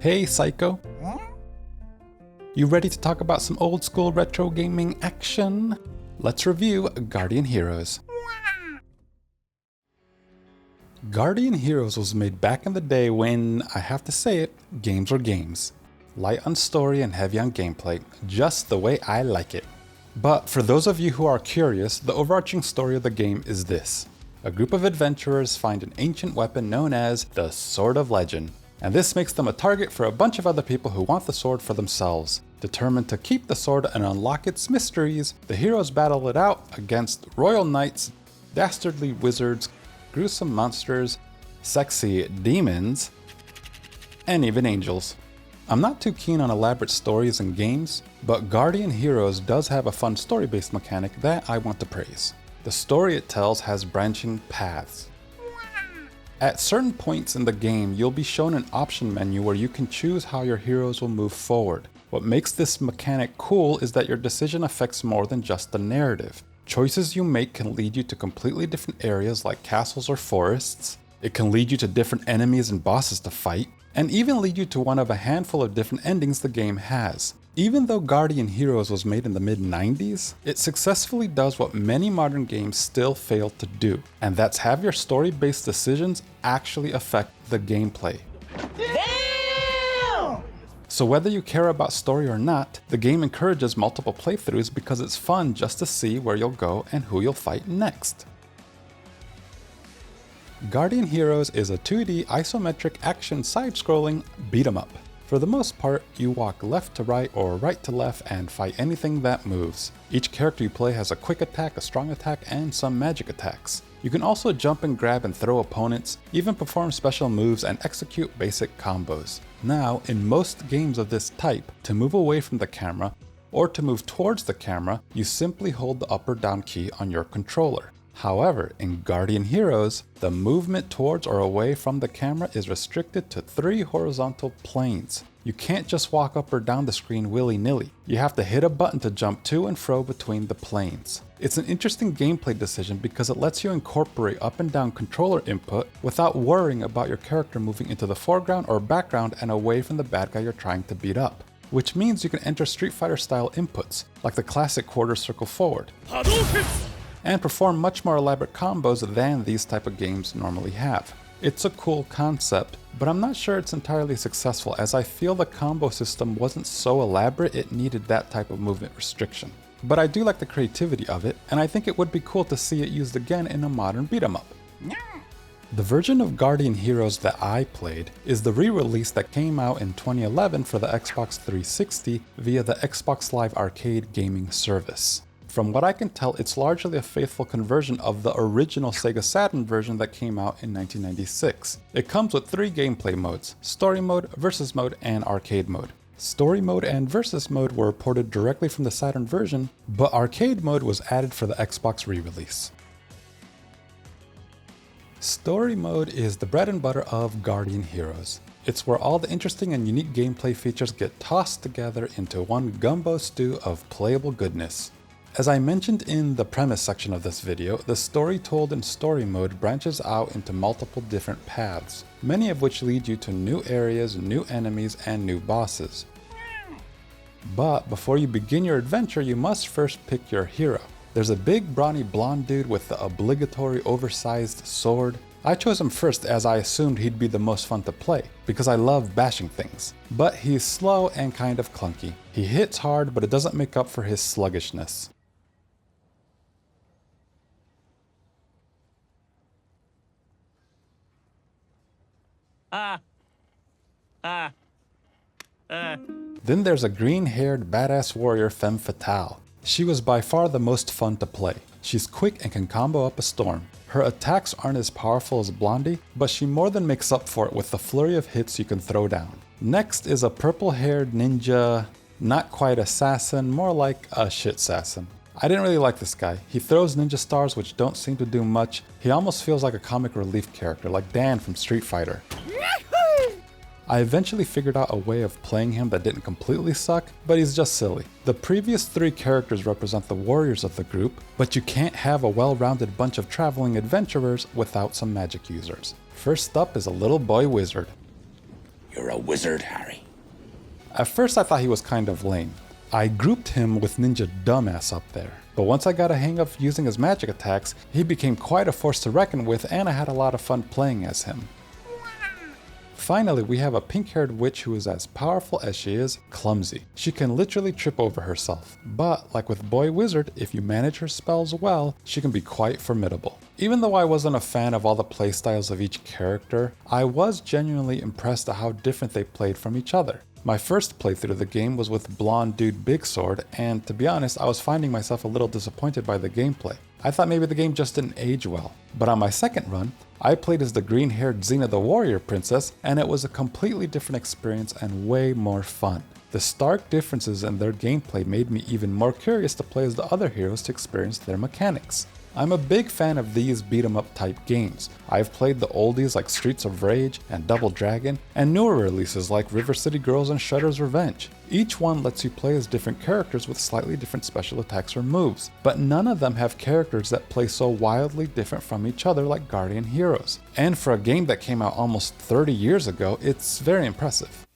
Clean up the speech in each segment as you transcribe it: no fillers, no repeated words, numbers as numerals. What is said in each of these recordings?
Hey Saiko! You ready to talk about some old school retro gaming action? Let's review Guardian Heroes. Guardian Heroes was made back in the day when, I have to say it, games were games. Light on story and heavy on gameplay, just the way I like it. But for those of you who are curious, the overarching story of the game is this. A group of adventurers find an ancient weapon known as the Sword of Legend. And this makes them a target for a bunch of other people who want the sword for themselves. Determined to keep the sword and unlock its mysteries, the heroes battle it out against royal knights, dastardly wizards, gruesome monsters, sexy demons, and even angels. I'm not too keen on elaborate stories and games, but Guardian Heroes does have a fun story-based mechanic that I want to praise. The story it tells has branching paths. At certain points in the game, you'll be shown an option menu where you can choose how your heroes will move forward. What makes this mechanic cool is that your decision affects more than just the narrative. Choices you make can lead you to completely different areas like castles or forests. It can lead you to different enemies and bosses to fight, and even lead you to one of a handful of different endings the game has. Even though Guardian Heroes was made in the mid-90s, it successfully does what many modern games still fail to do, and that's have your story-based decisions actually affect the gameplay. Damn! So whether you care about story or not, the game encourages multiple playthroughs because it's fun just to see where you'll go and who you'll fight next. Guardian Heroes is a 2D isometric action side-scrolling beat-em-up. For the most part, you walk left to right or right to left and fight anything that moves. Each character you play has a quick attack, a strong attack, and some magic attacks. You can also jump and grab and throw opponents, even perform special moves and execute basic combos. Now, in most games of this type, to move away from the camera, or to move towards the camera, you simply hold the up or down key on your controller. However, in Guardian Heroes, the movement towards or away from the camera is restricted to 3 horizontal planes. You can't just walk up or down the screen willy-nilly. You have to hit a button to jump to and fro between the planes. It's an interesting gameplay decision because it lets you incorporate up and down controller input without worrying about your character moving into the foreground or background and away from the bad guy you're trying to beat up. Which means you can enter Street Fighter style inputs, like the classic quarter circle forward, and perform much more elaborate combos than these type of games normally have. It's a cool concept, but I'm not sure it's entirely successful as I feel the combo system wasn't so elaborate it needed that type of movement restriction. But I do like the creativity of it, and I think it would be cool to see it used again in a modern beat-em-up. The version of Guardian Heroes that I played is the re-release that came out in 2011 for the Xbox 360 via the Xbox Live Arcade gaming service. From what I can tell, it's largely a faithful conversion of the original Sega Saturn version that came out in 1996. It comes with 3 gameplay modes: Story Mode, Versus Mode, and Arcade Mode. Story Mode and Versus Mode were ported directly from the Saturn version, but Arcade Mode was added for the Xbox re-release. Story Mode is the bread and butter of Guardian Heroes. It's where all the interesting and unique gameplay features get tossed together into one gumbo stew of playable goodness. As I mentioned in the premise section of this video, the story told in Story Mode branches out into multiple different paths, many of which lead you to new areas, new enemies, and new bosses. But before you begin your adventure, you must first pick your hero. There's a big brawny blonde dude with the obligatory oversized sword. I chose him first as I assumed he'd be the most fun to play, because I love bashing things. But he's slow and kind of clunky. He hits hard, but it doesn't make up for his sluggishness. Then there's a green-haired badass warrior femme fatale. She was by far the most fun to play. She's quick and can combo up a storm. Her attacks aren't as powerful as Blondie, but she more than makes up for it with the flurry of hits you can throw down. Next is a purple-haired ninja, not quite assassin, more like a shit-assassin. I didn't really like this guy. He throws ninja stars which don't seem to do much. He almost feels like a comic relief character, like Dan from Street Fighter. I eventually figured out a way of playing him that didn't completely suck, but he's just silly. The previous 3 characters represent the warriors of the group, but you can't have a well-rounded bunch of traveling adventurers without some magic users. First up is a little boy wizard. You're a wizard, Harry. At first I thought he was kind of lame. I grouped him with Ninja Dumbass up there. But once I got a hang of using his magic attacks, he became quite a force to reckon with, and I had a lot of fun playing as him. Finally, we have a pink-haired witch who is as powerful as she is clumsy. She can literally trip over herself, but like with Boy Wizard, if you manage her spells well, she can be quite formidable. Even though I wasn't a fan of all the playstyles of each character, I was genuinely impressed at how different they played from each other. My first playthrough of the game was with Blonde Dude Big Sword, and to be honest, I was finding myself a little disappointed by the gameplay. I thought maybe the game just didn't age well. But on my second run, I played as the green-haired Xena the Warrior Princess, and it was a completely different experience and way more fun. The stark differences in their gameplay made me even more curious to play as the other heroes to experience their mechanics. I'm a big fan of these beat-em-up type games. I've played the oldies like Streets of Rage and Double Dragon, and newer releases like River City Girls and Shredder's Revenge. Each one lets you play as different characters with slightly different special attacks or moves, but none of them have characters that play so wildly different from each other like Guardian Heroes. And for a game that came out almost 30 years ago, it's very impressive.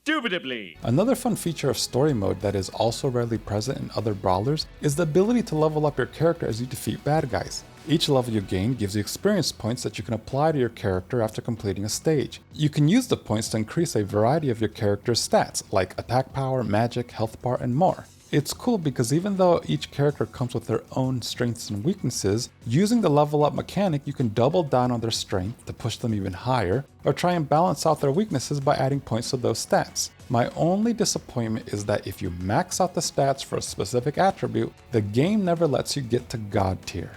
Indubitably. Another fun feature of story mode that is also rarely present in other brawlers is the ability to level up your character as you defeat bad guys. Each level you gain gives you experience points that you can apply to your character after completing a stage. You can use the points to increase a variety of your character's stats, like attack power, magic, health bar, and more. It's cool because even though each character comes with their own strengths and weaknesses, using the level up mechanic you can double down on their strength to push them even higher, or try and balance out their weaknesses by adding points to those stats. My only disappointment is that if you max out the stats for a specific attribute, the game never lets you get to God tier.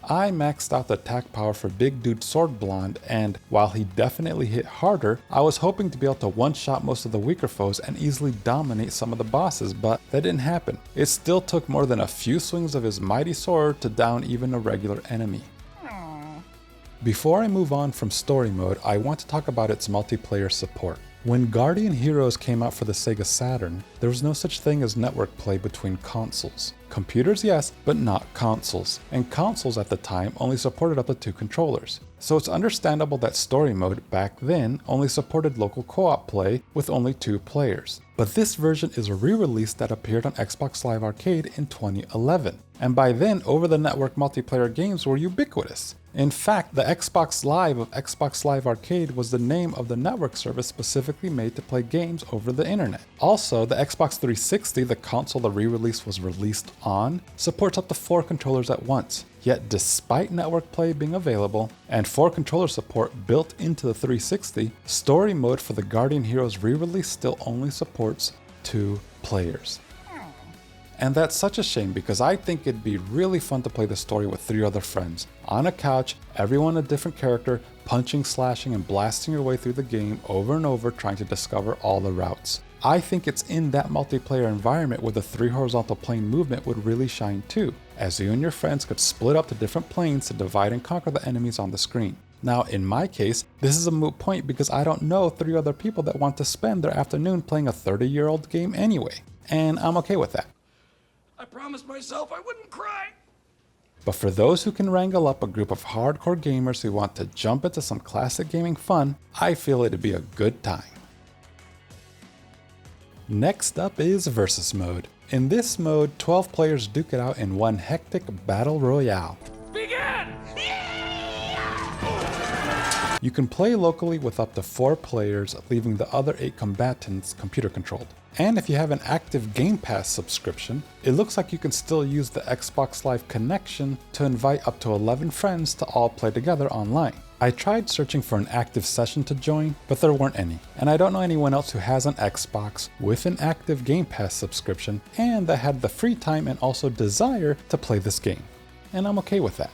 I maxed out the attack power for Big Dude Sword Blonde, and while he definitely hit harder, I was hoping to be able to one-shot most of the weaker foes and easily dominate some of the bosses, but that didn't happen. It still took more than a few swings of his mighty sword to down even a regular enemy. Before I move on from story mode, I want to talk about its multiplayer support. When Guardian Heroes came out for the Sega Saturn, there was no such thing as network play between consoles. Computers, yes, but not consoles. And consoles at the time only supported up to 2 controllers. So it's understandable that story mode back then only supported local co-op play with only 2 players. But this version is a re-release that appeared on Xbox Live Arcade in 2011. And by then, over-the-network multiplayer games were ubiquitous. In fact, the Xbox Live of Xbox Live Arcade was the name of the network service specifically made to play games over the internet. Also, the Xbox 360, the console the re-release was released on, supports up to 4 controllers at once. Yet despite network play being available, and 4 controller support built into the 360, story mode for the Guardian Heroes re-release still only supports 2 players. And that's such a shame because I think it'd be really fun to play the story with 3 other friends. On a couch, everyone a different character, punching, slashing, and blasting your way through the game over and over trying to discover all the routes. I think it's in that multiplayer environment where the 3 horizontal plane movement would really shine too, as you and your friends could split up to different planes to divide and conquer the enemies on the screen. Now, in my case, this is a moot point because I don't know 3 other people that want to spend their afternoon playing a 30-year-old game anyway, and I'm okay with that. I promised myself I wouldn't cry. But for those who can wrangle up a group of hardcore gamers who want to jump into some classic gaming fun, I feel it'd be a good time. Next up is Versus Mode. In this mode, 12 players duke it out in one hectic battle royale. Begin! You can play locally with up to 4 players, leaving the other 8 combatants computer controlled. And if you have an active Game Pass subscription, it looks like you can still use the Xbox Live connection to invite up to 11 friends to all play together online. I tried searching for an active session to join, but there weren't any, and I don't know anyone else who has an Xbox with an active Game Pass subscription and that had the free time and also desire to play this game. And I'm okay with that.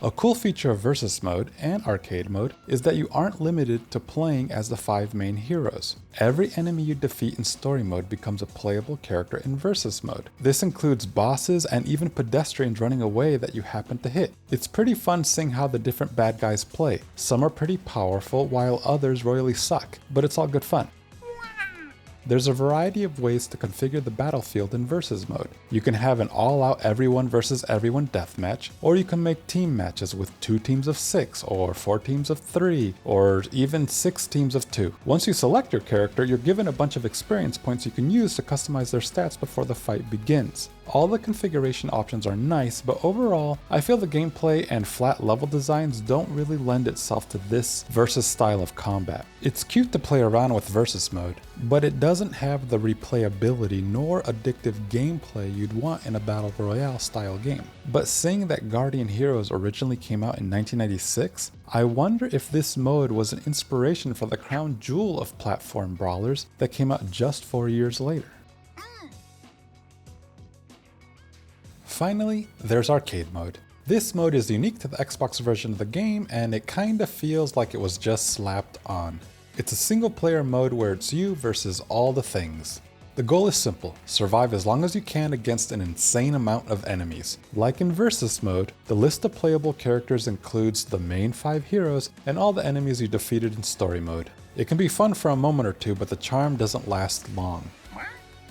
A cool feature of Versus Mode and Arcade Mode is that you aren't limited to playing as the 5 main heroes. Every enemy you defeat in Story Mode becomes a playable character in Versus Mode. This includes bosses and even pedestrians running away that you happen to hit. It's pretty fun seeing how the different bad guys play. Some are pretty powerful while others royally suck, but it's all good fun. There's a variety of ways to configure the battlefield in versus mode. You can have an all-out everyone versus everyone deathmatch, or you can make team matches with 2 teams of 6, or 4 teams of 3, or even 6 teams of 2. Once you select your character, you're given a bunch of experience points you can use to customize their stats before the fight begins. All the configuration options are nice, but overall, I feel the gameplay and flat level designs don't really lend itself to this versus style of combat. It's cute to play around with versus mode, but it doesn't have the replayability nor addictive gameplay you'd want in a battle royale style game. But seeing that Guardian Heroes originally came out in 1996, I wonder if this mode was an inspiration for the crown jewel of platform brawlers that came out just 4 years later. Finally, there's arcade mode. This mode is unique to the Xbox version of the game, and it kinda feels like it was just slapped on. It's a single player mode where it's you versus all the things. The goal is simple: survive as long as you can against an insane amount of enemies. Like in versus mode, the list of playable characters includes the main 5 heroes and all the enemies you defeated in story mode. It can be fun for a moment or two, but the charm doesn't last long.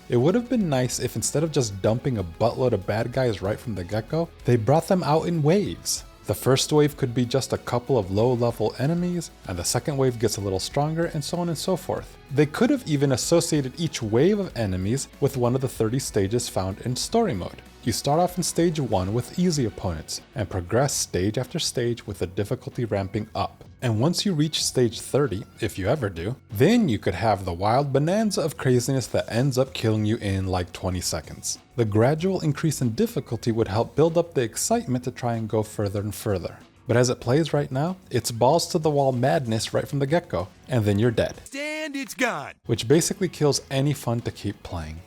It would have been nice if instead of just dumping a buttload of bad guys right from the get-go, they brought them out in waves. The first wave could be just a couple of low-level enemies, and the second wave gets a little stronger, and so on and so forth. They could have even associated each wave of enemies with one of the 30 stages found in story mode. You start off in stage 1 with easy opponents, and progress stage after stage with the difficulty ramping up. And once you reach stage 30, if you ever do, then you could have the wild bonanza of craziness that ends up killing you in like 20 seconds. The gradual increase in difficulty would help build up the excitement to try and go further and further. But as it plays right now, it's balls to the wall madness right from the get-go, and then you're dead. And it's gone. Which basically kills any fun to keep playing.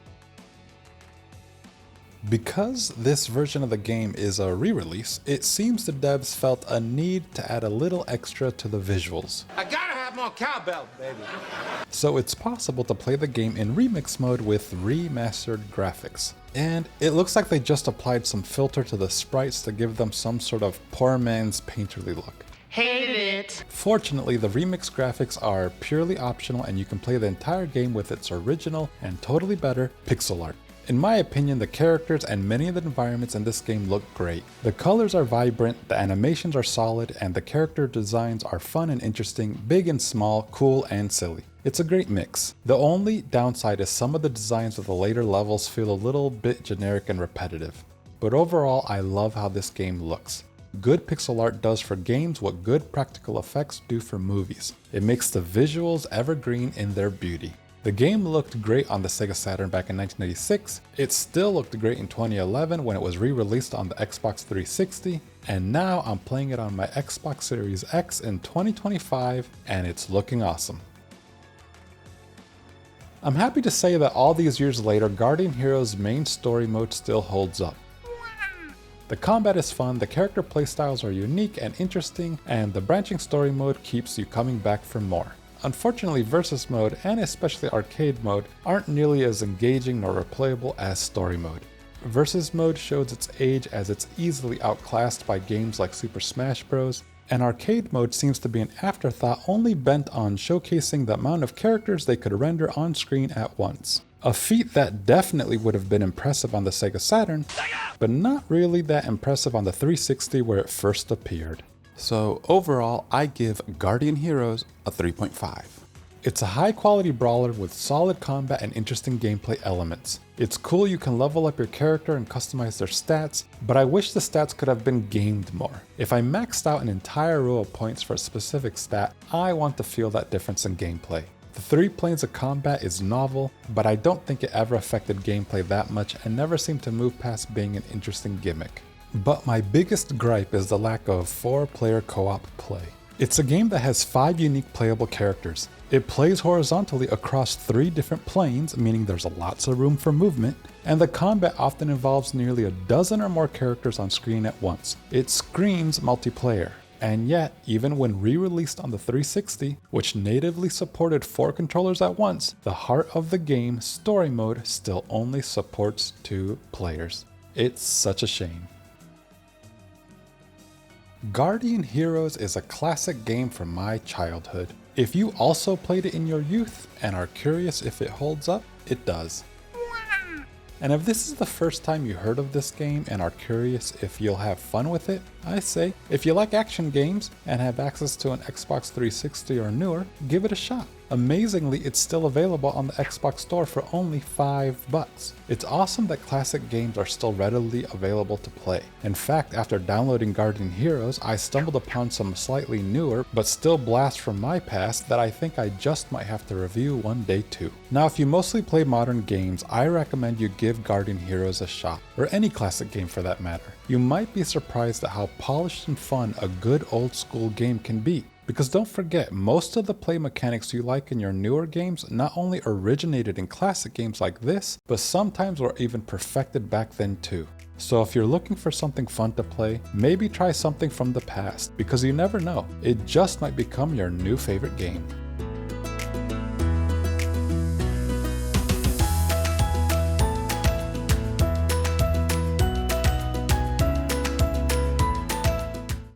Because this version of the game is a re-release, it seems the devs felt a need to add a little extra to the visuals. I gotta have more cowbell, baby. So it's possible to play the game in remix mode with remastered graphics. And it looks like they just applied some filter to the sprites to give them some sort of poor man's painterly look. Hate it. Fortunately, the remix graphics are purely optional and you can play the entire game with its original and totally better pixel art. In my opinion, the characters and many of the environments in this game look great. The colors are vibrant, the animations are solid, and the character designs are fun and interesting, big and small, cool and silly. It's a great mix. The only downside is some of the designs of the later levels feel a little bit generic and repetitive. But overall, I love how this game looks. Good pixel art does for games what good practical effects do for movies. It makes the visuals evergreen in their beauty. The game looked great on the Sega Saturn back in 1996, it still looked great in 2011 when it was re-released on the Xbox 360, and now I'm playing it on my Xbox Series X in 2025, and it's looking awesome. I'm happy to say that all these years later, Guardian Heroes' main story mode still holds up. The combat is fun, the character playstyles are unique and interesting, and the branching story mode keeps you coming back for more. Unfortunately, versus mode, and especially arcade mode, aren't nearly as engaging nor replayable as story mode. Versus mode shows its age as it's easily outclassed by games like Super Smash Bros., and arcade mode seems to be an afterthought only bent on showcasing the amount of characters they could render on screen at once. A feat that definitely would have been impressive on the Sega Saturn, but not really that impressive on the 360 where it first appeared. So overall, I give Guardian Heroes a 3.5. It's a high quality brawler with solid combat and interesting gameplay elements. It's cool you can level up your character and customize their stats, but I wish the stats could have been gamed more. If I maxed out an entire row of points for a specific stat, I want to feel that difference in gameplay. The 3 planes of combat is novel, but I don't think it ever affected gameplay that much and never seemed to move past being an interesting gimmick. But my biggest gripe is the lack of 4-player co-op play. It's a game that has 5 unique playable characters. It plays horizontally across 3 different planes, meaning there's lots of room for movement, and the combat often involves nearly a dozen or more characters on screen at once. It screams multiplayer. And yet, even when re-released on the 360, which natively supported 4 controllers at once, the heart of the game, story mode, still only supports 2 players. It's such a shame. Guardian Heroes is a classic game from my childhood. If you also played it in your youth and are curious if it holds up, it does. And if this is the first time you heard of this game and are curious if you'll have fun with it, I say, if you like action games and have access to an Xbox 360 or newer, give it a shot. Amazingly, it's still available on the Xbox Store for only $5. It's awesome that classic games are still readily available to play. In fact, after downloading Guardian Heroes, I stumbled upon some slightly newer, but still blasts from my past that I think I just might have to review one day too. Now, if you mostly play modern games, I recommend you give Guardian Heroes a shot, or any classic game for that matter. You might be surprised at how polished and fun a good old school game can be. Because don't forget, most of the play mechanics you like in your newer games not only originated in classic games like this, but sometimes were even perfected back then too. So if you're looking for something fun to play, maybe try something from the past, because you never know, it just might become your new favorite game.